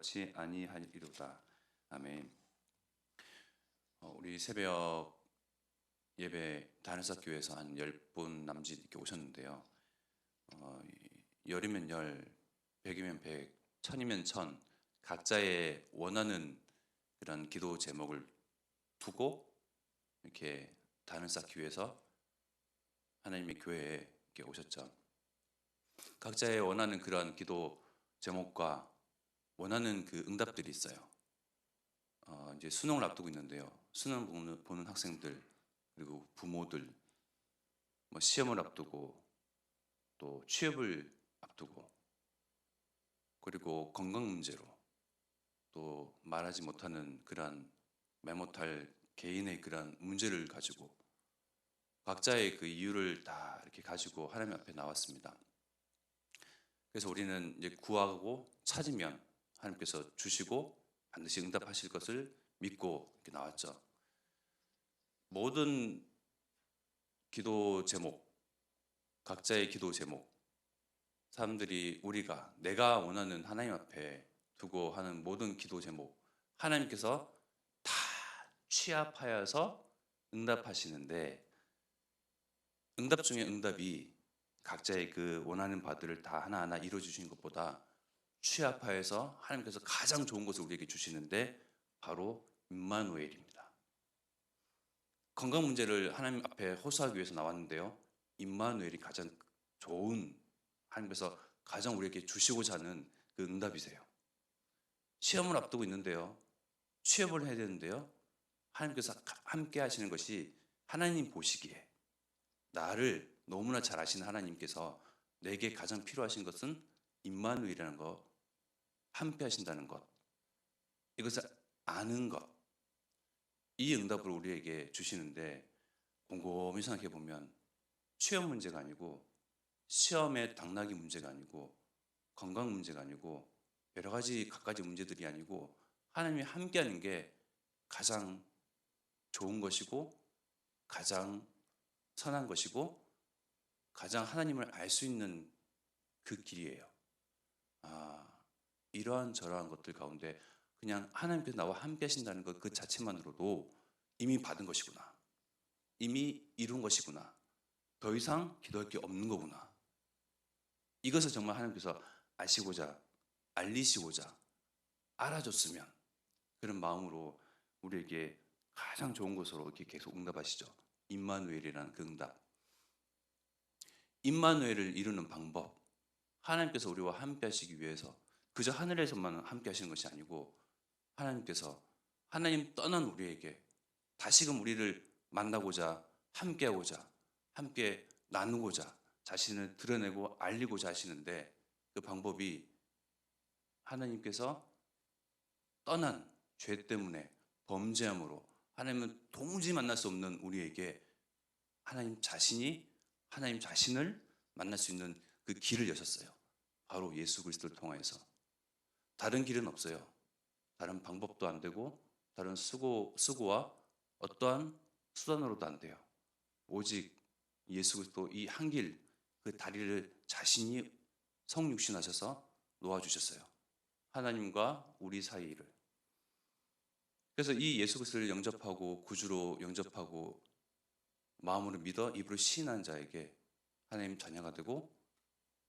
같이 아니하리로다. 아멘. 우리 새벽 예배 다른사교회에서 한 10분 남짓 이렇게 오셨는데요. 열이면 열, 백이면 백, 천이면 천, 각자의 원하는 그런 기도 제목을 두고 이렇게 다른사교회에서 하나님의 교회에 이렇게 오셨죠. 각자의 원하는 그런 기도 제목과 원하는 그 응답들이 있어요. 이제 수능을 앞두고 있는데요. 수능 보는 학생들, 그리고 부모들, 뭐 시험을 앞두고 또 취업을 앞두고, 그리고 건강 문제로 또 말하지 못하는 그러한 말 못할 개인의 그러한 문제를 가지고 각자의 그 이유를 다 이렇게 가지고 하나님 앞에 나왔습니다. 그래서 우리는 이제 구하고 찾으면 하나님께서 주시고 반드시 응답하실 것을 믿고 이렇게 나왔죠. 모든 기도 제목, 각자의 기도 제목, 사람들이 우리가 내가 원하는 하나님 앞에 두고 하는 모든 기도 제목, 하나님께서 다 취합하여서 응답하시는데, 응답 중에 응답이 각자의 그 원하는 바들을 다 하나하나 이루어 주시는 것보다 취합하여서 하나님께서 가장 좋은 것을 우리에게 주시는데 바로 임마누엘입니다. 건강 문제를 하나님 앞에 호소하기 위해서 나왔는데요. 임마누엘이 가장 좋은, 하나님께서 가장 우리에게 주시고자 하는 그 응답이세요. 시험을 앞두고 있는데요. 취업을 해야 되는데요. 하나님께서 함께 하시는 것이, 하나님 보시기에 나를 너무나 잘 아시는 하나님께서 내게 가장 필요하신 것은 임마누엘이라는 것, 함께 하신다는 것, 이것을 아는 것, 이 응답을 우리에게 주시는데, 곰곰이 생각해 보면 취업 문제가 아니고, 시험의 당락이 문제가 아니고, 건강 문제가 아니고, 여러 가지 갖가지 문제들이 아니고, 하나님이 함께하는 게 가장 좋은 것이고, 가장 선한 것이고, 가장 하나님을 알 수 있는 그 길이에요. 이러한 저러한 것들 가운데 그냥 하나님께서 나와 함께 하신다는 것 그 자체만으로도 이미 받은 것이구나, 이미 이룬 것이구나, 더 이상 기도할 게 없는 거구나, 이것을 정말 하나님께서 아시고자, 알리시고자 알아줬으면, 그런 마음으로 우리에게 가장 좋은 것으로 이렇게 계속 응답하시죠. 임마누엘이라는 그 응답, 임마누엘을 이루는 방법, 하나님께서 우리와 함께 하시기 위해서 그저 하늘에서만 함께 하시는 것이 아니고, 하나님께서 하나님 떠난 우리에게 다시금 우리를 만나고자, 함께하고자, 함께 나누고자, 자신을 드러내고 알리고자 하시는데, 그 방법이 하나님께서 떠난 죄 때문에 범죄함으로 하나님은 도무지 만날 수 없는 우리에게 하나님 자신이, 하나님 자신을 만날 수 있는 그 길을 여셨어요. 바로 예수 그리스도를 통하여서. 다른 길은 없어요. 다른 방법도 안 되고, 다른 수고와 어떠한 수단으로도 안 돼요. 오직 예수 그리스도 이 한 길, 그 다리를 자신이 성육신하셔서 놓아주셨어요. 하나님과 우리 사이를. 그래서 이 예수 그리스도를 영접하고 구주로 영접하고 마음으로 믿어 입으로 시인한 자에게 하나님 자녀가 되고,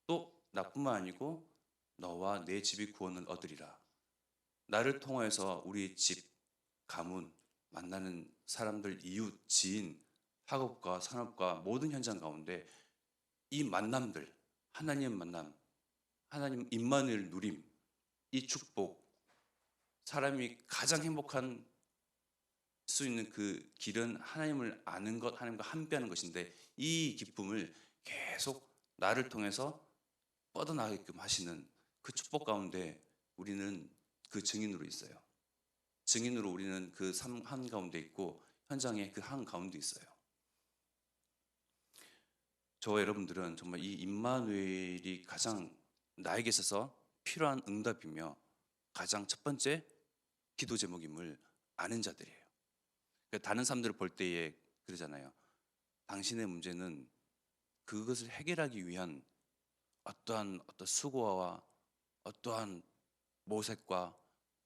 또 나뿐만 아니고 너와 내 집이 구원을 얻으리라. 나를 통하여서 우리 집, 가문, 만나는 사람들, 이웃, 지인, 학업과 산업과 모든 현장 가운데 이 만남들, 하나님 만남, 하나님 임마누엘 누림, 이 축복, 사람이 가장 행복한 수 있는 그 길은 하나님을 아는 것, 하나님과 함께하는 것인데, 이 기쁨을 계속 나를 통해서 뻗어나가게끔 하시는 그 축복 가운데 우리는 그 증인으로 있어요. 증인으로 우리는 그 삶 한가운데 있고, 현장의 그 한가운데 있어요. 저와 여러분들은 정말 이 임마누엘이 가장 나에게 있어서 필요한 응답이며 가장 첫 번째 기도 제목임을 아는 자들이에요. 그러니까 다른 사람들을 볼 때에 그러잖아요. 당신의 문제는 그것을 해결하기 위한 어떠한 수고와 어떠한 모색과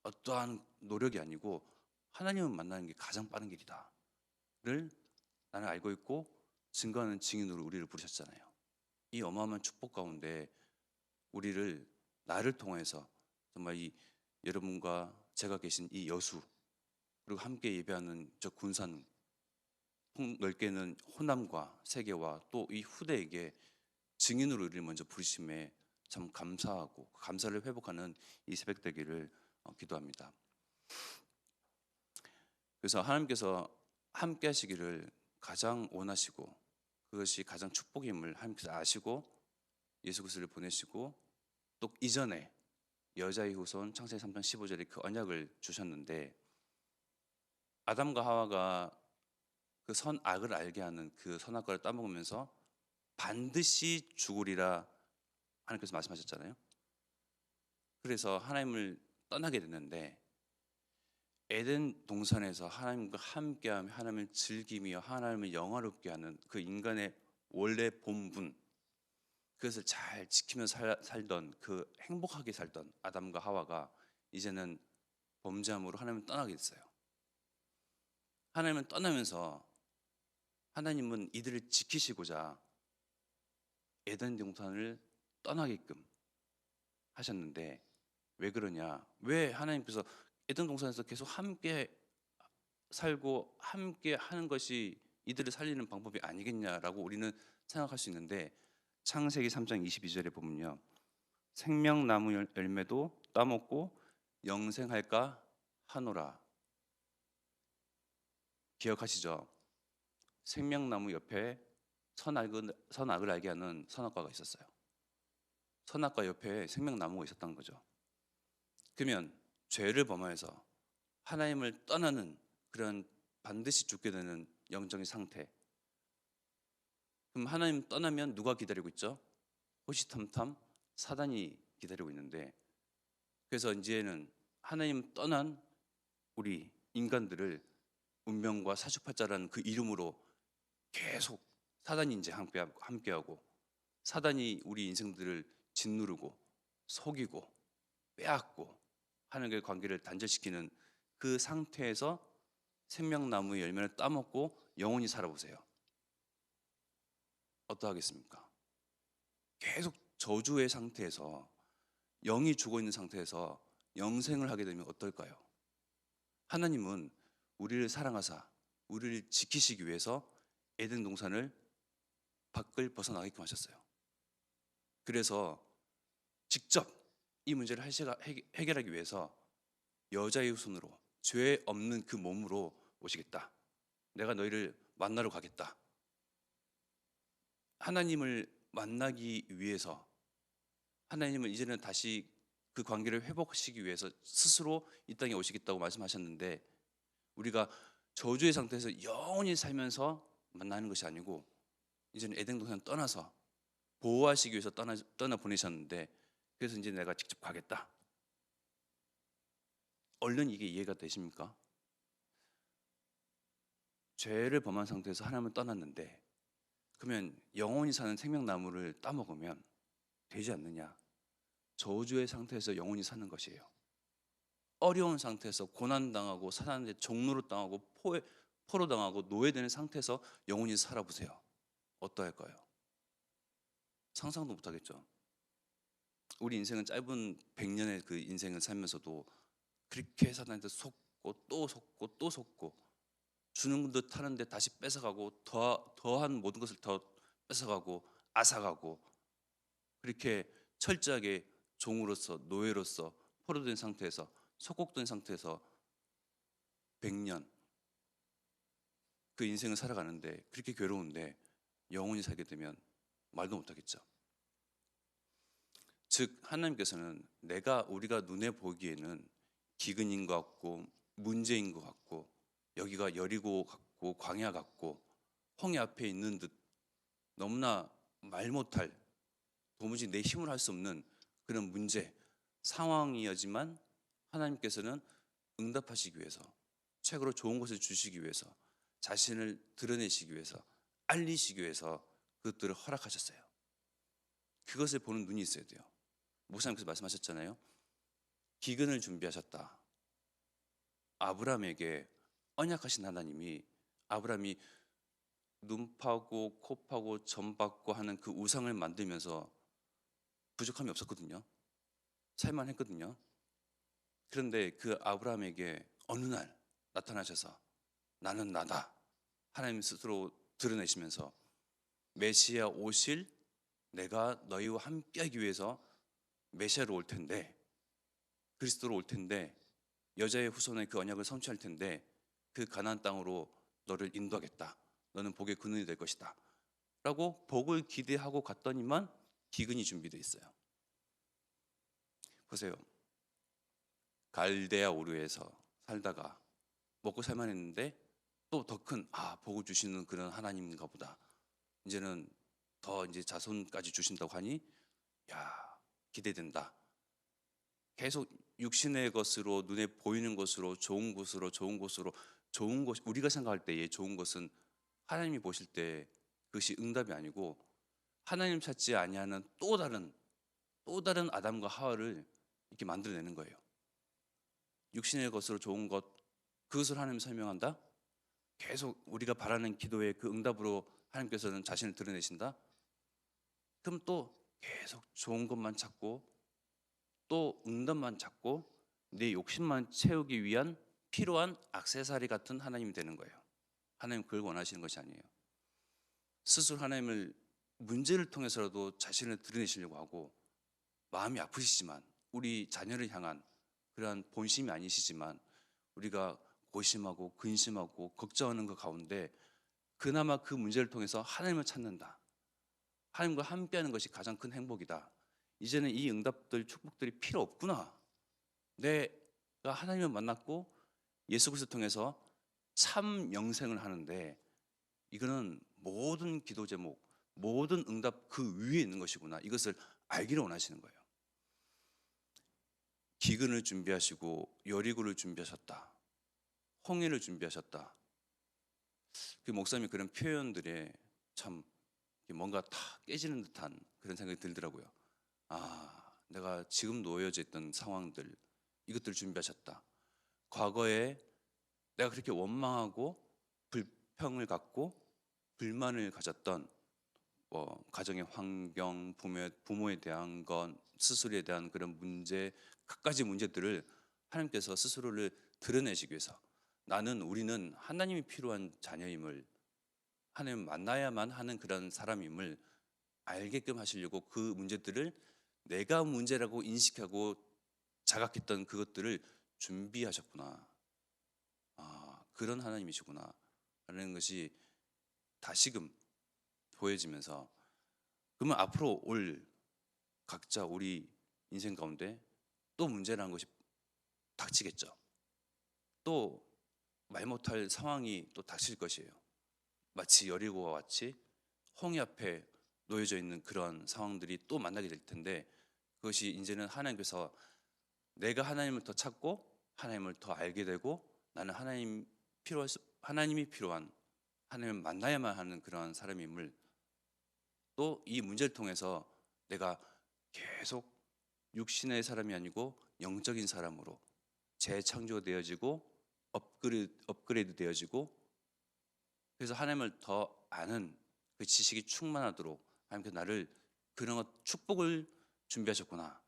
어떠한 노력이 아니고 하나님을 만나는 게 가장 빠른 길이다를 나는 알고 있고 증거하는 증인으로 우리를 부르셨잖아요. 이 어마어마한 축복 가운데 우리를 나를 통해서 정말 이 여러분과 제가 계신 이 여수 그리고 함께 예배하는 저 군산 넓게는 호남과 세계와 또 이 후대에게 증인으로 우리를 먼저 부르심에 참 감사하고 감사를 회복하는 이 새벽 되기를 기도합니다. 그래서 하나님께서 함께 하시기를 가장 원하시고 그것이 가장 축복임을 하나님께서 아시고 예수 그리스도를 보내시고 또 이전에 여자의 후손 창세기 3장 15절에 그 언약을 주셨는데 아담과 하와가 그 선악을 알게 하는 그 선악과를 따먹으면서 반드시 죽으리라 하나님께서 말씀하셨잖아요. 그래서 하나님을 떠나게 됐는데 에덴 동산에서 하나님과 함께하며 하나님을 즐기며 하나님을 영화롭게 하는 그 인간의 원래 본분 그것을 잘 지키며 살던 그 행복하게 살던 아담과 하와가 이제는 범죄함으로 하나님을 떠나게 됐어요. 하나님은 떠나면서 하나님은 이들을 지키시고자 에덴 동산을 떠나게끔 하셨는데 왜 그러냐? 왜 하나님께서 에덴 동산에서 계속 함께 살고 함께 하는 것이 이들을 살리는 방법이 아니겠냐라고 우리는 생각할 수 있는데 창세기 3장 22절에 보면요. 생명나무 열매도 따먹고 영생할까 하노라. 기억하시죠? 생명나무 옆에 선악을 알게 하는 선악과가 있었어요. 선악과 옆에 생명나무가 있었던 거죠. 그러면 죄를 범하여서 하나님을 떠나는 그런 반드시 죽게 되는 영적인 상태. 그럼 하나님 떠나면 누가 기다리고 있죠? 호시탐탐 사단이 기다리고 있는데 그래서 이제는 하나님 떠난 우리 인간들을 운명과 사주팔자라는 그 이름으로 계속 사단이 이제 함께하고 사단이 우리 인생들을 짓누르고 속이고 빼앗고 하나님과의 관계를 단절시키는 그 상태에서 생명나무의 열매를 따먹고 영원히 살아보세요. 어떠하겠습니까? 계속 저주의 상태에서 영이 죽어있는 상태에서 영생을 하게 되면 어떨까요? 하나님은 우리를 사랑하사 우리를 지키시기 위해서 에덴 동산을 밖을 벗어나게끔 하셨어요. 그래서 직접 이 문제를 해결하기 위해서 여자의 후손으로 죄 없는 그 몸으로 오시겠다. 내가 너희를 만나러 가겠다. 하나님을 만나기 위해서 하나님은 이제는 다시 그 관계를 회복하시기 위해서 스스로 이 땅에 오시겠다고 말씀하셨는데 우리가 저주의 상태에서 영원히 살면서 만나는 것이 아니고 이제는 에덴 동산 떠나서 보호하시기 위해서 떠나 보내셨는데 그래서 이제 내가 직접 가겠다. 얼른 이게 이해가 되십니까? 죄를 범한 상태에서 하나님을 떠났는데 그러면 영원히 사는 생명나무를 따먹으면 되지 않느냐? 저주의 상태에서 영원히 사는 것이에요. 어려운 상태에서 고난당하고 사단한테 종노릇 당하고 포로 당하고 노예되는 상태에서 영원히 살아보세요. 어떠할까요? 상상도 못하겠죠. 우리 인생은 짧은 100년의 그 인생을 살면서도 그렇게 사단한테 속고 또 속고 또 속고 주는 듯 하는데 다시 뺏어가고 더한 모든 것을 더 뺏어가고 앗아가고 그렇게 철저하게 종으로서 노예로서 포로된 상태에서 속국된 상태에서 100년 그 인생을 살아가는데 그렇게 괴로운데 영원히 살게 되면 말도 못하겠죠. 즉 하나님께서는 우리가 눈에 보기에는 기근인 것 같고 문제인 것 같고 여기가 여리고 같고 광야 같고 홍해 앞에 있는 듯 너무나 말 못할 도무지 내 힘으로 할 수 없는 그런 문제 상황이었지만 하나님께서는 응답하시기 위해서 최고로 좋은 것을 주시기 위해서 자신을 드러내시기 위해서 알리시기 위해서 그것들을 허락하셨어요. 그것을 보는 눈이 있어야 돼요. 목사님께서 말씀하셨잖아요. 기근을 준비하셨다. 아브라함에게 언약하신 하나님이 아브라함이 눈 파고 코 파고 점 받고 하는 그 우상을 만들면서 부족함이 없었거든요. 살만했거든요. 그런데 그 아브라함에게 어느 날 나타나셔서 나는 나다. 하나님 스스로 드러내시면서 메시아 오실 내가 너희와 함께하기 위해서 메시아로 올 텐데 그리스도로 올 텐데 여자의 후손의 그 언약을 성취할 텐데 그 가나안 땅으로 너를 인도하겠다. 너는 복의 근원이 될 것이다. 라고 복을 기대하고 갔더니만 기근이 준비되어 있어요. 보세요. 갈대아 우르에서 살다가 먹고 살만 했는데 또 더 큰 복을 주시는 그런 하나님인가 보다. 이제는 더 이제 자손까지 주신다고 하니 야, 기대된다. 계속 육신의 것으로 눈에 보이는 것으로 좋은 곳으로 좋은 곳으로 좋은 것 우리가 생각할 때의 좋은 것은 하나님이 보실 때 그것이 응답이 아니고 하나님 찾지 아니하는 또 다른 아담과 하와를 이렇게 만들어내는 거예요. 육신의 것으로 좋은 것 그것을 하나님 설명한다. 계속 우리가 바라는 기도의 그 응답으로 하나님께서는 자신을 드러내신다. 그럼 또 계속 좋은 것만 찾고 또 응답만 찾고 내 욕심만 채우기 위한 필요한 액세서리 같은 하나님이 되는 거예요. 하나님 그걸 원하시는 것이 아니에요. 스스로 하나님을 문제를 통해서라도 자신을 드러내시려고 하고 마음이 아프시지만 우리 자녀를 향한 그러한 본심이 아니시지만 우리가 고심하고 근심하고 걱정하는 그 가운데 그나마 그 문제를 통해서 하나님을 찾는다. 하나님과 함께하는 것이 가장 큰 행복이다. 이제는 이 응답들 축복들이 필요 없구나. 내가 하나님을 만났고 예수 그리스도 통해서 참 영생을 하는데 이거는 모든 기도 제목, 모든 응답 그 위에 있는 것이구나. 이것을 알기를 원하시는 거예요. 기근을 준비하시고 여리고를 준비하셨다. 홍해를 준비하셨다. 그 목사님이 그런 표현들에 참 뭔가 다 깨지는 듯한 그런 생각이 들더라고요. 내가 지금 놓여져 있던 상황들 이것들을 준비하셨다. 과거에 내가 그렇게 원망하고 불평을 갖고 불만을 가졌던 가정의 환경, 부모에 대한 것, 스스로에 대한 그런 문제, 갖가지 문제들을 하나님께서 스스로를 드러내시기 위해서 우리는 하나님이 필요한 자녀임을 하나님 만나야만 하는 그런 사람임을 알게끔 하시려고 그 문제들을 내가 문제라고 인식하고 자각했던 그것들을 준비하셨구나. 그런 하나님이시구나. 라는 것이 다시금 보여지면서 그러면 앞으로 올 각자 우리 인생 가운데 또 문제라는 것이 닥치겠죠. 또 말 못할 상황이 또 닥칠 것이에요. 마치 여리고와 같이 홍해 앞에 놓여져 있는 그런 상황들이 또 만나게 될 텐데 그것이 이제는 하나님께서 내가 하나님을 더 찾고 하나님을 더 알게 되고 나는 하나님이 필요한 하나님을 만나야만 하는 그런 사람임을 또 이 문제를 통해서 내가 계속 육신의 사람이 아니고 영적인 사람으로 재창조되어지고 업그레이드 되어지고 그래서 하나님을 더 아는 그 지식이 충만하도록 하나님께서 나를 그런 축복을 준비하셨구나.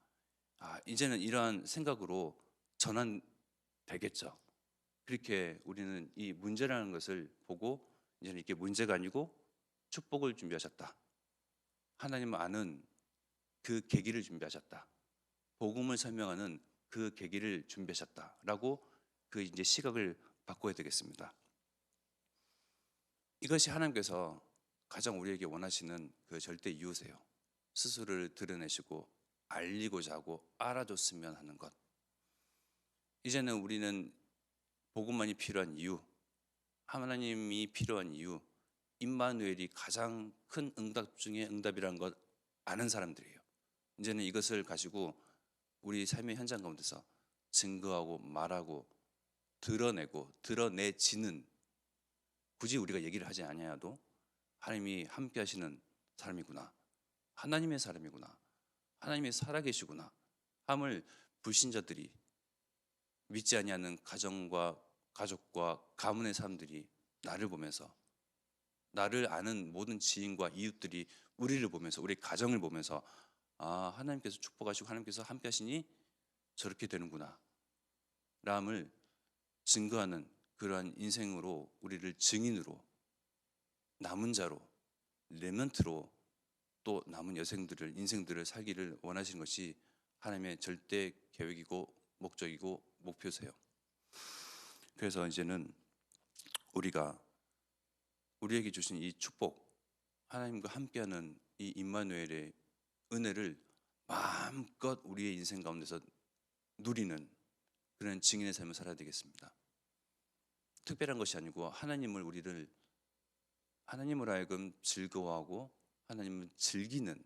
이제는 이러한 생각으로 전환되겠죠. 그렇게 우리는 이 문제라는 것을 보고 이제는 이게 문제가 아니고 축복을 준비하셨다. 하나님을 아는 그 계기를 준비하셨다. 복음을 설명하는 그 계기를 준비하셨다라고 그 이제 시각을 바꿔야 되겠습니다. 이것이 하나님께서 가장 우리에게 원하시는 그 절대 이유세요. 스스로를 드러내시고 알리고자 하고 알아줬으면 하는 것. 이제는 우리는 복음만이 필요한 이유, 하나님이 필요한 이유, 임마누엘이 가장 큰 응답 중에 응답이라는 것 아는 사람들이에요. 이제는 이것을 가지고 우리 삶의 현장 가운데서 증거하고 말하고 드러내고 드러내지는 굳이 우리가 얘기를 하지 아니하여도 하나님이 함께 하시는 사람이구나. 하나님의 사람이구나. 하나님이 살아계시구나. 함을 불신자들이 믿지 아니하는 가정과 가족과 가문의 사람들이 나를 보면서, 나를 아는 모든 지인과 이웃들이 우리를 보면서, 우리 가정을 보면서, 아, 하나님께서 축복하시고 하나님께서 함께 하시니 저렇게 되는구나 람을 증거하는 그러한 인생으로, 우리를 증인으로, 남은 자로, 레멘트로, 또 남은 인생들을 살기를 원하시는 것이 하나님의 절대 계획이고 목적이고 목표세요. 그래서 이제는 우리가 우리에게 주신 이 축복, 하나님과 함께하는 이 임마누엘의 은혜를 마음껏 우리의 인생 가운데서 누리는 그런 증인의 삶을 살아야 되겠습니다. 특별한 것이 아니고 하나님을 하여금 즐거워하고 하나님을 즐기는,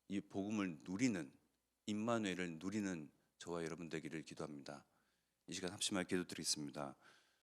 이 복음을 누리는, 임마누엘을 누리는 저와 여러분 되기를 기도합니다. 이 시간 합심하여 기도드리겠습니다.